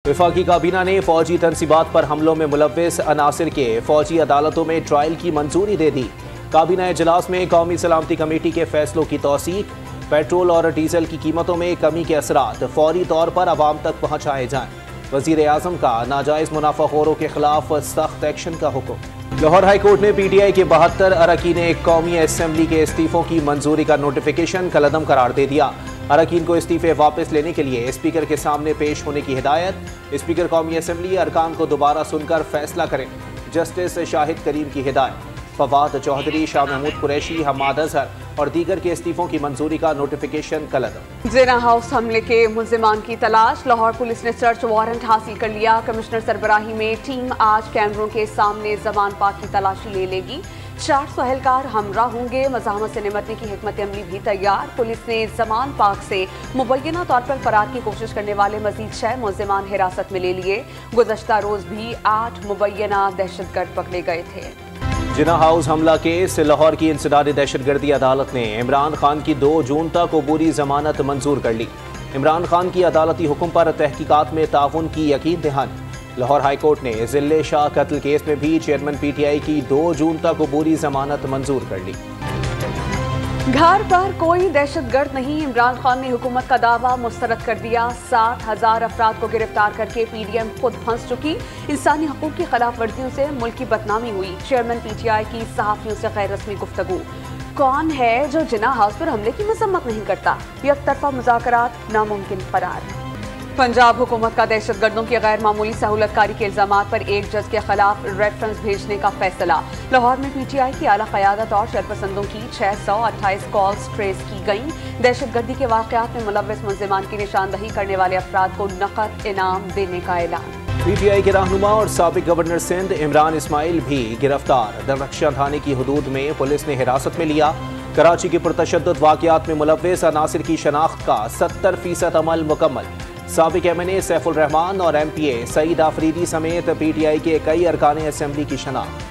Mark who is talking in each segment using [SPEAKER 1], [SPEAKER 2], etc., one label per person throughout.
[SPEAKER 1] وفاقی کابینہ نے فوجی تنصیبات پر حملوں میں ملوث عناصر کے فوجی عدالتوں میں ٹرائل کی منظوری دے دی۔ کابینہ اجلاس میں قومی سلامتی کمیٹی کے فیصلوں کی توثیق، پیٹرول اور ڈیزل کی قیمتوں میں کمی کے اثرات فوری طور پر عوام تک پہنچائے جائیں۔ وزیر اعظم کا ناجائز منافع خوروں کے خلاف سخت ایکشن کا حکم۔ لاہور ہائی کورٹ نے پی ٹی آئی کے 72 اراکین قومی اسمبلی کے استعفوں کی منظوری کا نوٹیفیکیشن کالعدم قرار دے دیا۔ اراکین کو استعفے واپس لینے کے لیے اسپیکر کے سامنے پیش ہونے کی ہدایت۔ اسپیکر قومی اسمبلی ارکان کو دوبارہ سن کر فیصلہ کریں۔ جسٹس شاہد کریم کی ہدایت۔ فواد چودھری، شاہ محمود قریشی، حماد اظہر اور دیگر کے استعفوں کی منظوری کا نوٹیفیکیشن کالعدم۔
[SPEAKER 2] زینا ہاؤس حملے کے ملزمان کی تلاش، لاہور پولیس نے سرچ وارنٹ حاصل کر لیا۔ کمشنر سربراہی میں ٹیم آج کیمروں کے سامنے زمان پاک کی تلاشی لے لے گی۔ 400 اہلکار ہمراہ ہوں گے۔ مزاحمت سے نمٹنے کی حکمت عملی بھی تیار۔ پولیس نے زمان پاک سے مبینہ طور پر فرار کی کوشش کرنے والے مزید 6 ملزمان حراست میں لے لیے۔ گزشتہ روز بھی 8 مبینہ دہشت گرد پکڑے گئے تھے۔
[SPEAKER 1] جناح ہاؤس حملہ کیس، لاہور کی انسداد دہشت گردی عدالت نے عمران خان کی 2 جون تک عبوری ضمانت منظور کر لی۔ عمران خان کی عدالتی حکم پر تحقیقات میں تعاون کی یقین دہانی۔ لاہور ہائی کورٹ نے ذلے شاہ قتل کیس میں بھی چیئرمین پی ٹی آئی کی 2 جون تک عبوری ضمانت منظور کر لی۔
[SPEAKER 2] گھر پر کوئی دہشت گرد نہیں، عمران خان نے حکومت کا دعویٰ مسترد کر دیا۔ 60,000 افراد کو گرفتار کر کے پی ڈی ایم خود پھنس چکی۔ انسانی حقوق کی خلاف ورزیوں سے ملک کی بدنامی ہوئی۔ چیئرمین پی ٹی آئی کی صحافیوں سے غیر رسمی گفتگو۔ کون ہے جو جناح ہاؤس پر حملے کی مذمت نہیں کرتا؟ یک طرفہ مذاکرات ناممکن قرار۔ پنجاب حکومت کا دہشت گردوں کی غیر معمولی سہولت کاری کے الزامات پر ایک جج کے خلاف ریفرنس بھیجنے کا فیصلہ۔ لاہور میں پی ٹی آئی کی اعلیٰ قیادت اور شرپسندوں کی 628 کالز ٹریس کی گئیں۔ دہشت گردی کے واقعات میں ملوث ملزمان کی نشاندہی کرنے والے افراد کو نقد انعام دینے کا اعلان۔
[SPEAKER 1] پی ٹی آئی کے رہنما اور سابق گورنر سندھ عمران اسماعیل بھی گرفتار۔ درخشاں تھانے کی حدود میں پولیس نے حراست میں لیا۔ کراچی کے پرتشدد واقعات میں ملوث عناصر کی شناخت کا 70% عمل مکمل۔ سابق ایم این اے سیف الرحمان اور ایم پی اے سعید آفریدی سمیت پی ٹی آئی کے کئی ارکان اسمبلی کی شناخت۔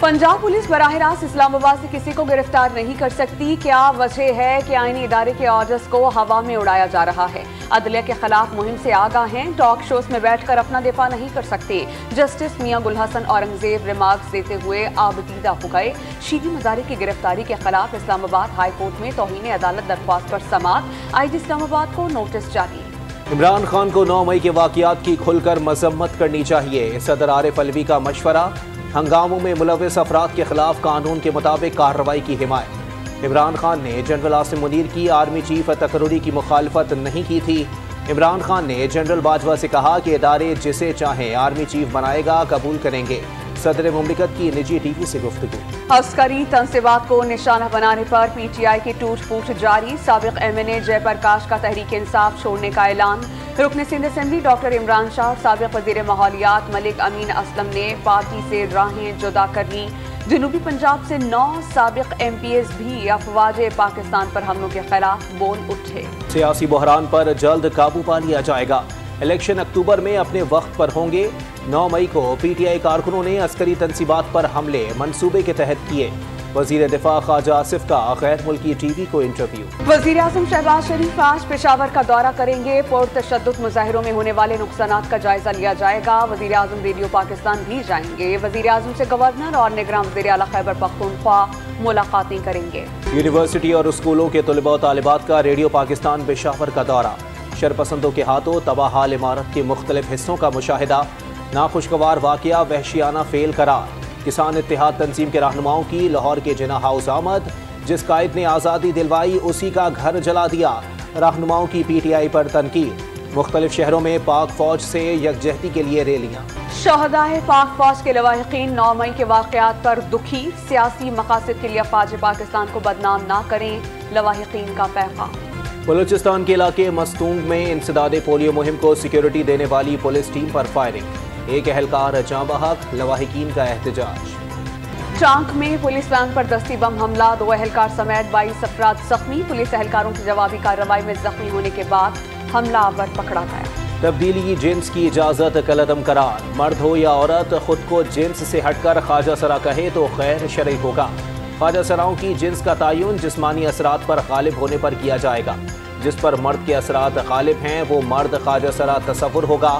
[SPEAKER 2] پنجاب پولیس براہ راست اسلام آباد سے کسی کو گرفتار نہیں کر سکتی۔ کیا وجہ ہے کہ آئینی ادارے کے آرڈرز کو ہوا میں اڑایا جا رہا ہے؟ عدلیہ کے خلاف مہم سے آگاہ ہیں، ٹاک شوز میں بیٹھ کر اپنا دفاع نہیں کر سکتے۔ جسٹس میاں گل حسن اورنگزیب ریمارکس دیتے ہوئے آبدیدہ ہو گئے۔ شیریں مزاری کی گرفتاری کے خلاف اسلام آباد ہائی کورٹ میں توہین عدالت درخواست پر سماعت، آئی جی اسلام آباد کو نوٹس جاری۔
[SPEAKER 1] عمران خان کو 9 مئی کے واقعات کی کھل کر مذمت کرنی چاہیے، صدر عارف علوی کا مشورہ۔ ہنگاموں میں ملوث افراد کے خلاف قانون کے مطابق کارروائی کی حمایت۔ عمران خان نے جنرل عاصم منیر کی آرمی چیف تقرری کی مخالفت نہیں کی تھی۔ عمران خان نے جنرل باجوہ سے کہا کہ ادارے جسے چاہیں آرمی چیف بنائے گا، قبول کریں گے۔ صدر مملکت کی نجی ٹی وی سے گفتگو۔
[SPEAKER 2] عسکری تنصیبات کو نشانہ بنانے پر پی ٹی آئی کی ٹوٹ پھوٹ جاری۔ سابق ایم این اے جے پرکاش کا تحریک انصاف چھوڑنے کا اعلان۔ رکن سندھ اسمبلی ڈاکٹر عمران شاہ اور سابق وزیر ماحولیات ملک امین اسلم نے پارٹی سے راہیں جدا کر لی۔ جنوبی پنجاب سے 9 سابق ایم پی ایز بھی افواج پاکستان پر حملوں کے خلاف بول اٹھے۔
[SPEAKER 1] سیاسی بحران پر جلد قابو پا لیا جائے گا، الیکشن اکتوبر میں اپنے وقت پر ہوں گے۔ 9 مئی کو پی ٹی آئی کارکنوں نے عسکری تنصیبات پر حملے منصوبے کے تحت کیے۔ وزیر دفاع خواجہ آصف کا غیر ملکی ٹی وی کو انٹرویو۔
[SPEAKER 2] وزیر اعظم شہباز شریف آج پشاور کا دورہ کریں گے۔ پرتشدد مظاہروں میں ہونے والے نقصانات کا جائزہ لیا جائے گا۔ وزیر اعظم ریڈیو پاکستان بھی جائیں گے۔ وزیر اعظم سے گورنر اور نگراں وزیر اعلیٰ خیبر پختونخوا ملاقاتیں کریں گے۔ یونیورسٹی
[SPEAKER 1] اور اسکولوں کے طلباء و طالبات کا ریڈیو پاکستان پشاور کا دورہ۔ شرپسندوں کے ہاتھوں تباہ حال عمارت کے مختلف حصوں کا مشاہدہ۔ ناخوشگوار واقعہ وحشیانہ فعل قرار۔ کسان اتحاد تنظیم کے رہنماؤں کی لاہور کے جناح ہاؤس آمد۔ جس قائد نے آزادی دلوائی اسی کا گھر جلا دیا، رہنماؤں کی پی ٹی آئی پر تنقید۔ مختلف شہروں میں پاک فوج سے یکجہتی کے لیے ریلیاں۔
[SPEAKER 2] شہدائے پاک فوج کے لواحقین 9 مئی کے واقعات پر دکھی۔ سیاسی مقاصد کے لیے افواج پاکستان کو بدنام نہ کریں، لواحقین کا پیغام۔
[SPEAKER 1] بلوچستان کے علاقے مستونگ میں انسداد پولیو مہم کو سیکیورٹی دینے والی پولیس ٹیم پر فائرنگ، ایک اہلکار جاں بحق، لواحقین کا احتجاج۔
[SPEAKER 2] ٹانک میں پولیس وین پر دستی بم حملہ، 2 اہلکار سمیت 22 افراد زخمی۔ پولیس اہلکاروں کی جوابی کارروائی میں زخمی ہونے کے بعد حملہ آور پکڑا گیا۔
[SPEAKER 1] تبدیلی جنس کی اجازت کالعدم قرار، مرد ہو یا عورت خود کو جنس سے ہٹ کر خواجہ سرا کہے تو غیر شرعی ہوگا۔ خواجہ سراؤں کی جنس کا تعین جسمانی اثرات پر غالب ہونے پر کیا جائے گا۔ جس پر مرد کے اثرات غالب ہیں وہ مرد خواجہ سرا تصور ہوگا۔